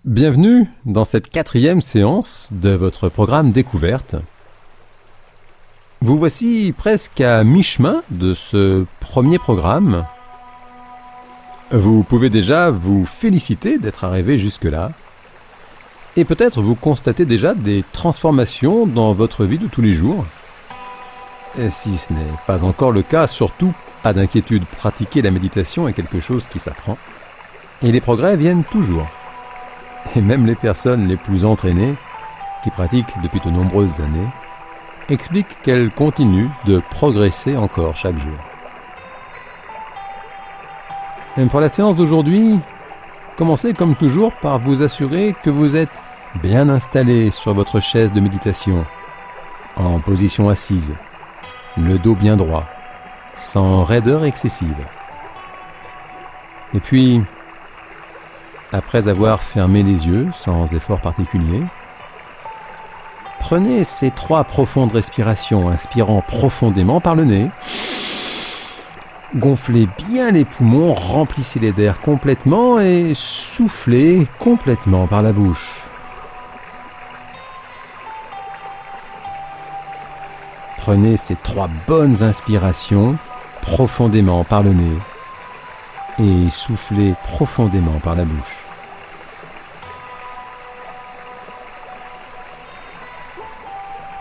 Bienvenue dans cette 4e séance de votre programme Découverte. Vous voici presque à mi-chemin de ce premier programme. Vous pouvez déjà vous féliciter d'être arrivé jusque-là. Et peut-être vous constatez déjà des transformations dans votre vie de tous les jours. Et si ce n'est pas encore le cas, surtout pas d'inquiétude, pratiquer la méditation est quelque chose qui s'apprend. Et les progrès viennent toujours. Et même les personnes les plus entraînées, qui pratiquent depuis de nombreuses années, expliquent qu'elles continuent de progresser encore chaque jour. Et pour la séance d'aujourd'hui, commencez comme toujours par vous assurer que vous êtes bien installé sur votre chaise de méditation, en position assise, le dos bien droit, sans raideur excessive. Et puis, après avoir fermé les yeux sans effort particulier, prenez ces 3 profondes respirations, inspirant profondément par le nez. Gonflez bien les poumons, remplissez-les d'air complètement et soufflez complètement par la bouche. Prenez ces 3 bonnes inspirations profondément par le nez et soufflez profondément par la bouche.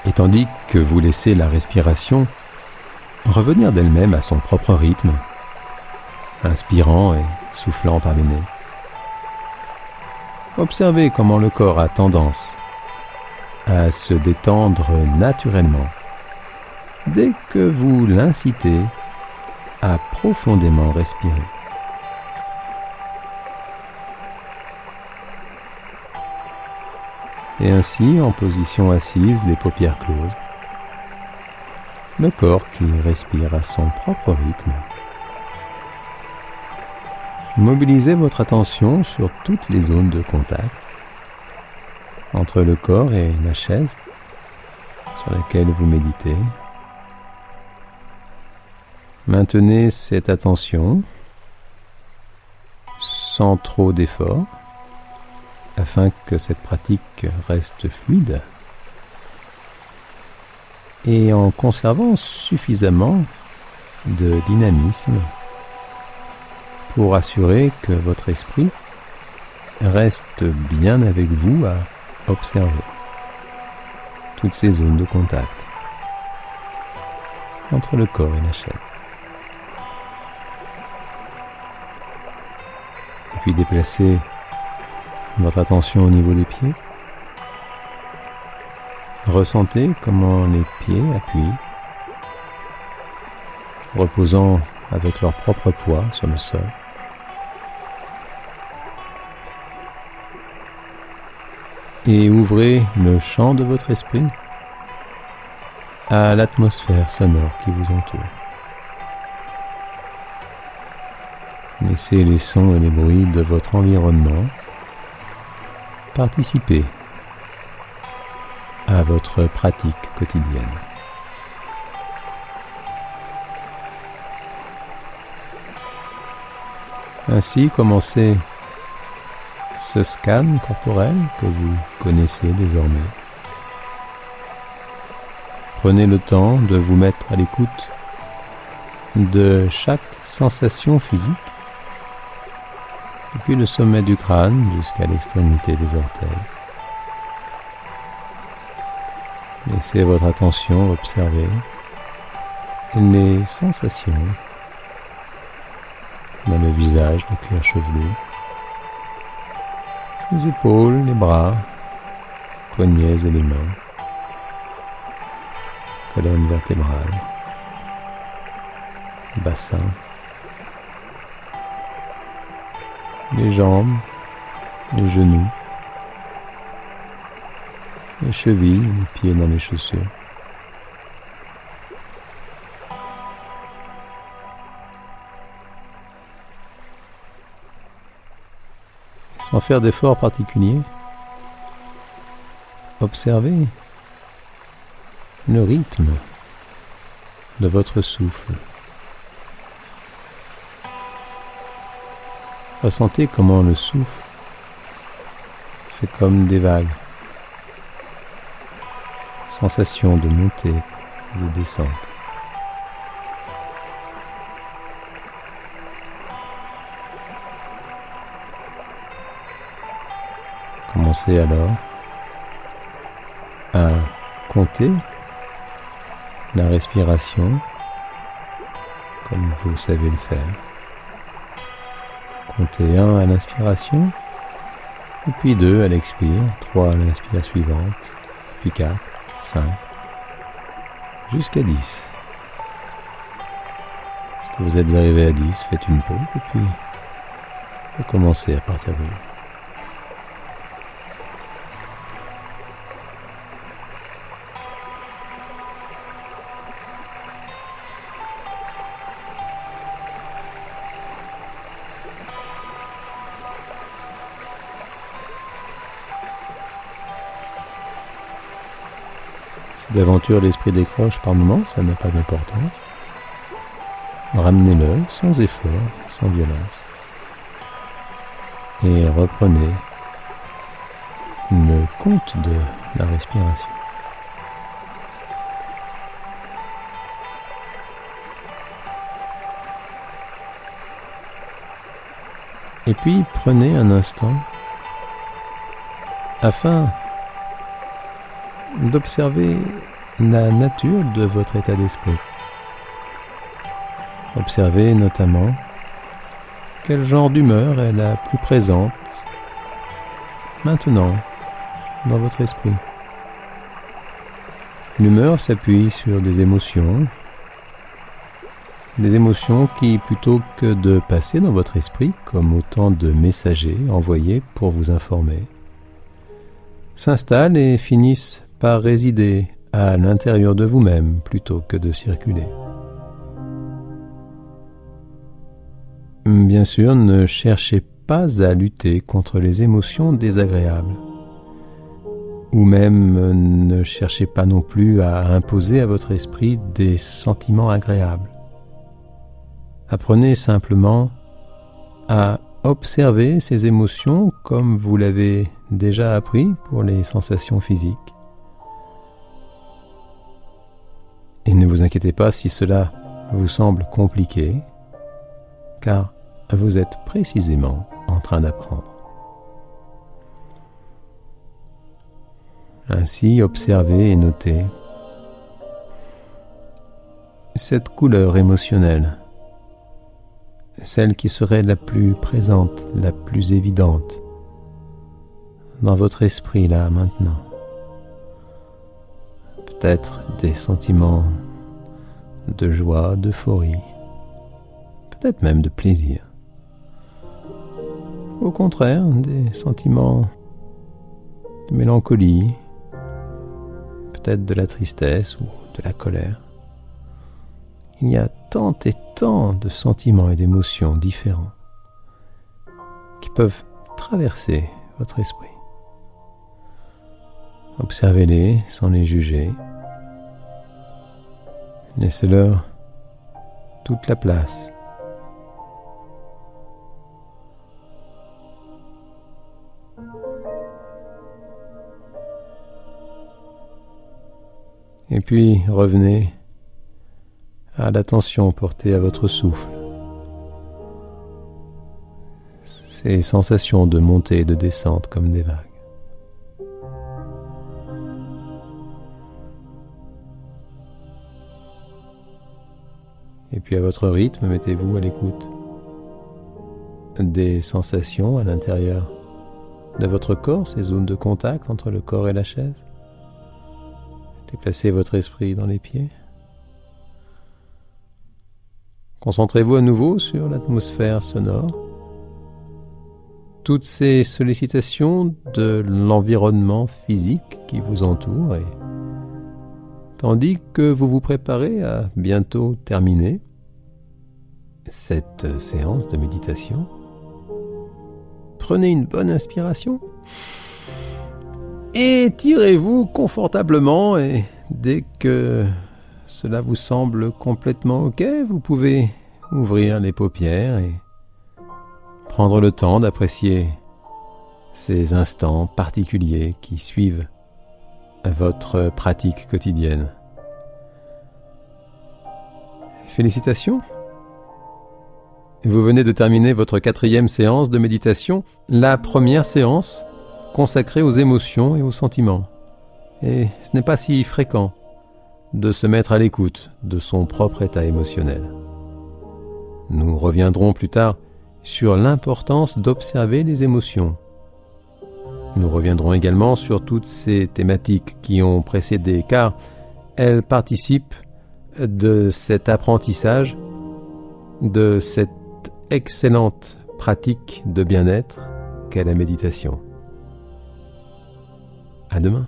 Et tandis que vous laissez la respiration revenir d'elle-même à son propre rythme, inspirant et soufflant par le nez, observez comment le corps a tendance à se détendre naturellement dès que vous l'incitez à profondément respirer. Et ainsi, en position assise, les paupières closes, le corps qui respire à son propre rythme. Mobilisez votre attention sur toutes les zones de contact entre le corps et la chaise sur laquelle vous méditez. Maintenez cette attention sans trop d'effort, afin que cette pratique reste fluide et en conservant suffisamment de dynamisme pour assurer que votre esprit reste bien avec vous à observer toutes ces zones de contact entre le corps et la chaise. Et puis déplacez votre attention au niveau des pieds. Ressentez comment les pieds appuient, reposant avec leur propre poids sur le sol. Et ouvrez le champ de votre esprit à l'atmosphère sonore qui vous entoure. Laissez les sons et les bruits de votre environnement participer à votre pratique quotidienne. Ainsi, commencez ce scan corporel que vous connaissez désormais. Prenez le temps de vous mettre à l'écoute de chaque sensation physique, depuis le sommet du crâne jusqu'à l'extrémité des orteils. Laissez votre attention observer les sensations dans le visage, le cuir chevelu, les épaules, les bras, poignets et les mains, colonne vertébrale, bassin, les jambes, les genoux, les chevilles, les pieds dans les chaussures. Sans faire d'efforts particuliers, observez le rythme de votre souffle. Ressentez comment le souffle C'est comme des vagues. Sensation de montée et de descente. Commencez alors à compter la respiration comme vous savez le faire. Comptez 1 à l'inspiration, et puis 2 à l'expire, 3 à l'inspire suivante, puis 4, 5, jusqu'à 10. Est-ce que vous êtes arrivé à 10, faites une pause, et puis recommencez à partir de là. Si d'aventure l'esprit décroche par moments, ça n'a pas d'importance. Ramenez-le sans effort, sans violence. Et reprenez le compte de la respiration. Et puis prenez un instant afin d'observer la nature de votre état d'esprit. Observez notamment quel genre d'humeur est la plus présente maintenant dans votre esprit. L'humeur s'appuie sur des émotions qui, plutôt que de passer dans votre esprit comme autant de messagers envoyés pour vous informer, s'installent et finissent par résider à l'intérieur de vous-même plutôt que de circuler. Bien sûr, ne cherchez pas à lutter contre les émotions désagréables, ou même ne cherchez pas non plus à imposer à votre esprit des sentiments agréables. Apprenez simplement à observer ces émotions comme vous l'avez déjà appris pour les sensations physiques. Et ne vous inquiétez pas si cela vous semble compliqué, car vous êtes précisément en train d'apprendre. Ainsi, observez et notez cette couleur émotionnelle, celle qui serait la plus présente, la plus évidente dans votre esprit là maintenant. Peut-être des sentiments de joie, d'euphorie, peut-être même de plaisir. Au contraire, des sentiments de mélancolie, peut-être de la tristesse ou de la colère. Il y a tant et tant de sentiments et d'émotions différents qui peuvent traverser votre esprit. Observez-les sans les juger. Laissez-leur toute la place. Et puis revenez à l'attention portée à votre souffle. Ces sensations de montée et de descente comme des vagues. Et puis à votre rythme, mettez-vous à l'écoute des sensations à l'intérieur de votre corps, ces zones de contact entre le corps et la chaise. Déplacez votre esprit dans les pieds. Concentrez-vous à nouveau sur l'atmosphère sonore. Toutes ces sollicitations de l'environnement physique qui vous entoure, et tandis que vous vous préparez à bientôt terminer cette séance de méditation, prenez une bonne inspiration. Étirez-vous confortablement et dès que cela vous semble complètement ok, vous pouvez ouvrir les paupières et prendre le temps d'apprécier ces instants particuliers qui suivent votre pratique quotidienne. Félicitations! Vous venez de terminer votre 4e séance de méditation, la première séance consacrée aux émotions et aux sentiments. Et ce n'est pas si fréquent de se mettre à l'écoute de son propre état émotionnel. Nous reviendrons plus tard sur l'importance d'observer les émotions. Nous reviendrons également sur toutes ces thématiques qui ont précédé, car elles participent de cet apprentissage, de cette excellente pratique de bien-être qu'est la méditation. À demain.